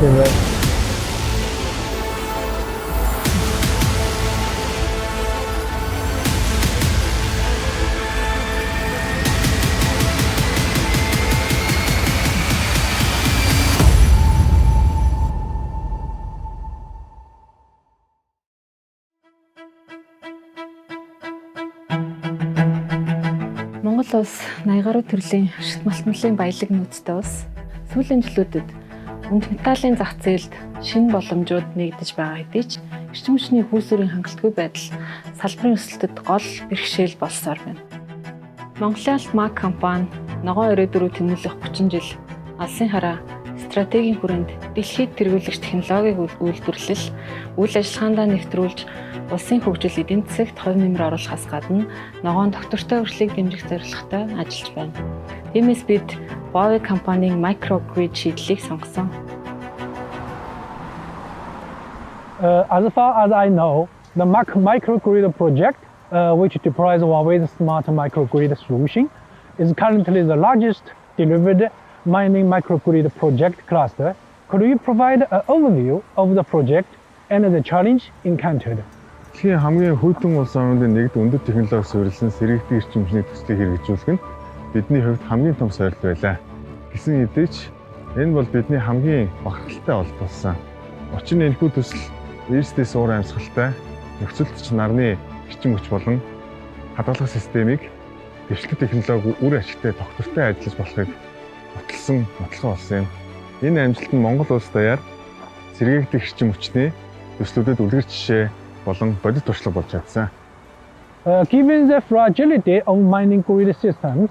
Монгол улс 80 гаруй төрлийн малтмалын баялаг нөөцтэй улс. Сүүлийн жилүүдэд өмч металлын зах зээлд шинэ боломжууд нэгдэж байгаа хэдий ч эрчим хүчний хүйсвэрийн хангалтгүй байдал салбарын өсөлтөд гол бэрхшээл болсоор байна. Монголын алт МАК компани ногоон ирээдүрөө тэмүүлэх 30 жил алсын хараа стратегийн хүрээнд дэлхийд тэргүүлэгч технологиг үйлдвэрлэл, үйл ажиллагаандаа нэвтрүүлж улсын хөгжил эдийн засагт хувь нэмэр оруулахаас гадна ногоон доктортой урьдчилан дэмжих зорилготой ажиллаж байна. Тиймээс бид Huawei компанийн microgrid шийдлийг сонгосон. As far as I know, the microgrid project, which deploys Huawei's smart microgrid solution, is currently the largest delivered mining microgrid project cluster. Could you provide an overview of the project and the challenge encountered? Дэлхийн хамгийн хүйтэн улс орнуудын нэгд өндөр технологи суурилсан сэргийгдэх эрчим хүчний төслийг хэрэгжүүлэх нь бидний хувьд хамгийн том сорилт байлаа. Гэсэн хэдий ч энэ бол бидний хамгийн бахархалтай олдуулсан. Учир нь энэхүү төсөл эрсдээс уур амьсгалтай, нөхцөлч нарны эрчим хүч болон хадгалах системийг дэвшлэг технологи үр ашигтай тогтвортой ажиллаж болохыг баталсан нотлохоо болсон юм. Энэ амжилт нь Монгол улс даяар сэргийгдэх эрчим хүчний төслүүдэд үлгэр жишээ болон бодит туршлага болж чадсан. Given the fragility of mining grid systems,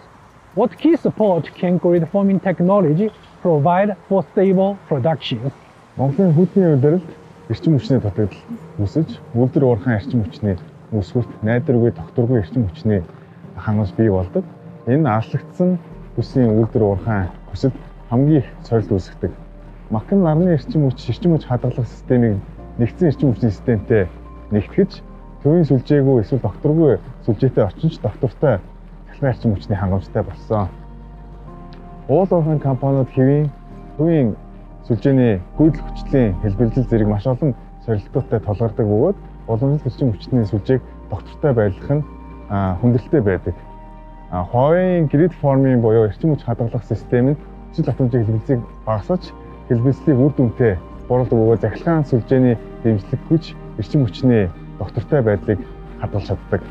what key support can grid forming technology provide for stable production? Монголын хүйтний удирдалд эрчим хүчний дутагдал үүсэж, үлдэр уурхайн эрчим хүчний өсвөрт найдваргүй тогтворгүй эрчим хүчний хангамж бий болдог. Энэ алслагдсан бүсийн үлдэр уурхайн хүсэд хамгийн их сорилт үүсгдэг. МАК нь нарны эрчим хүч хадгалах системийг нэгдсэн эрчим хүчний системтэй нэгтгэж, төвийн сүлжээгүй эсвэл докторгүй сүлжээтэй очиж доктортой цахилгаан эрчим хүчний хангамжтай болсон. Уул уурхайн компаниуд хэвийн төвийн сүлжээний гүйцэтгэх хүчлийн хэлбэрлэл зэрэг маш олон сорилтуудтай тулгардаг бөгөөд уламжлалт эрчим хүчний сүлжээг доктортой байлгах нь хүндрэлтэй байдаг. Huawei-ийн grid forming буюу эрчим хүч хадгалах систем нь хүчил давтамжийн хэлбэлцийг багасгаж, хэлбэлцлийг үр дүнтэй бууруулдаг бөгөөд захилгаан сүлжээний дэмжлэг хүч эрчим хүчний доктортой байдлыг хадгалж чаддаг.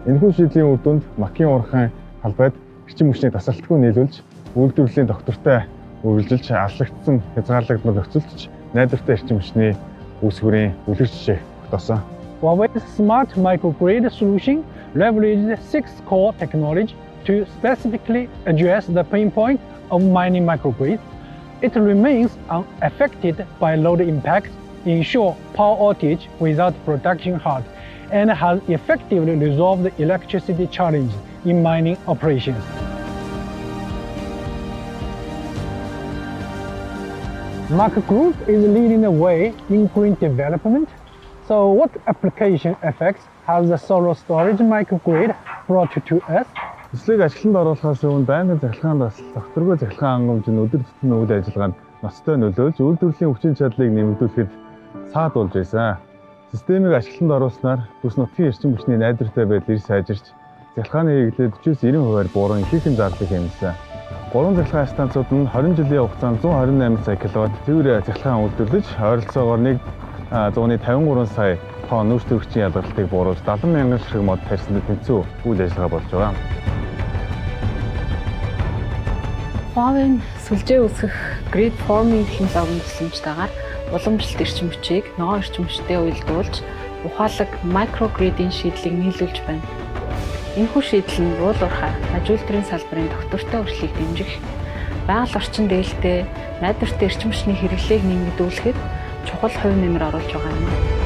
Энэхүү шийдлийн үр дүнд МАК-ийн уурхайн халбайд эрчим хүчний тасралтгүй нийлүүлж, үйлдвэрлэлийн доктортой үргэлжилж алслагдсан хязгаарлагдмал нөхцөлч найдвартай эрчим хүчний үүсвэрийн үлгэр жишээ тогтоосон. Huawei's smart microgrid solution leverages 6 core technology to specifically address the pain point of mining microgrids. It remains unaffected by load impacts, ensure power outage without production halt, and has effectively resolved the electricity challenge in mining operations. MAK Group is leading the way in green development. So what application effects has the solar storage microgrid brought to us? Төслийг ажигланд оруулахаас өмнө байнгын захилгаанд бас докторгүй захилгаан хангамж нь өдөр тутмын үйл ажиллагаанд ноцтой нөлөөлж үйлдвэрлэлийн хүчин чадлыг нэмэгдүүлэхэд саадуулж байсан. Системийг ажигланд оруулснаар бүс нутгийн эрчим хүчний найдвартай байдал ирж сайжирч, захилгааны хэрэглээ 40-90% бууран ихэнх зардал хэмнэсэн. 3 захилгаан станцууд нь 20 жилийн хугацаанд 128 сая кВт тээвэр захилгаан үйлдвэрлэж, ойролцоогоор 153 сая тонн нүүрс төрөгчийн ялгалтыг бууруулж 70 мянган ширхэг мод тарьсан тэнцүү үйл ажиллагаа болж байгаа. Huawei сүлжээ үүсгэх grid forming технологийн тусламжтайгаар уламжлалт эрчим хүчийг ногоон эрчим хүчтэй уялдуулж, ухаалаг microgrid-ийн шийдлийг нийлүүлж байна. Энэхүү шийдэл нь уул уурхай аж үйлдвэрийн салбарын доктортой урьдчилыг дэмжих, байгаль орчин дээлтэй найдвартай эрчим хүчний хэрэглээг нэмэгдүүлэхэд чухал хувь нэмэр оруулж байгаа юм.